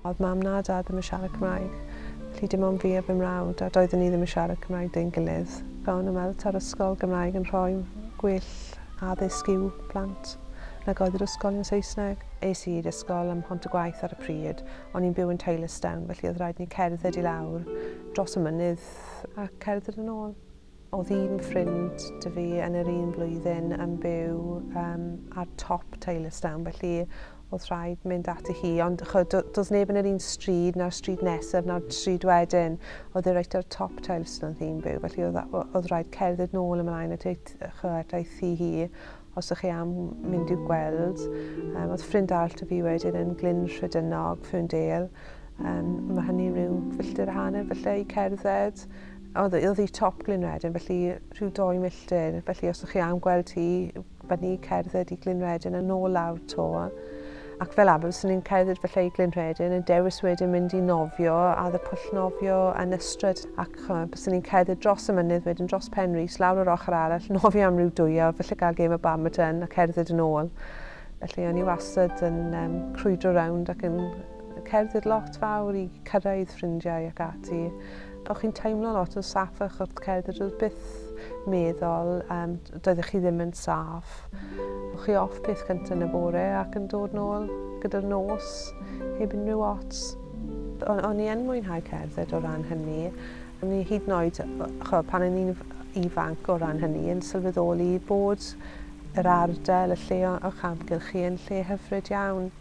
Oedd mam na dad ddim yn siarad Cymraeg, felly dim ond fi a fy mrawd, a doeddwn ni ddim yn siarad Cymraeg dyn gilydd. Gawn ymweld ta'r ysgol Gymraeg yn rhoi gwell addysg i'w plant nag oedd yr ysgol yn Saesneg. Es i'r ysgol ym Mhont y Gwaith ar y pryd, o'n i'n byw yn Tylorstown, felly oedd rhaid ni cerdded i lawr dros y mynydd a cerdded yn ôl. Oedd un ffrind dy fi yn yr un blwyddyn yn byw ar top Tylorstown, felly oedd rhaid mynd ati hi, ond doedd neb yn yr un stryd na'r stryd nesaf na'r stryd wedyn. Oedd e reit ar top Tylorstown oedd hi'n byw, felly oedd rhaid cerdded nôl ymlaen at ei thi hi os ydych chi am mynd i'w gweld. Oedd ffrind arall dy fi wedyn yn Glyn Rhydynog, Ffoundale. Mae hynny rhyw filltir a hanner felly i cerdded. Oedd hi top Glynredyn, felly rhyw 2 milltir. Felly os ydych chi am gweld hi, bydd ni cerdded i Glynredyn yn ôl lawr to. Ac fel arfer, os ni'n cerdded felly i Glynredyn, yn dewis wedyn mynd i nofio, a dda pwll nofio yn Ystrad. Ac os ni'n cerdded dros y mynydd wedyn, dros Penrhys, lawr o'r ochr arall, nofio am ryw 2 awr, felly gael gêm o badminton a cerdded yn ôl. Felly o'n i wastad yn crwydro rownd ac yn cerdded lot fawr i cyrraedd ffrindiau ac ati. O'ch chi'n teimlo lot yn saffach wrth cerdded, oedd byth meddwl, doeddech chi ddim yn saff. O'ch chi off beth cyntaf yn y bore ac yn dod nôl gyda'r nos heb unrhyw ots. O'n i yn mwynhau cerdded o ran hynny. O'n i hyd yn oed, pan o'n i'n ifanc o ran hynny, yn sylweddoli bod yr ardal, y lle o'ch amgylchu yn lle hyfryd iawn.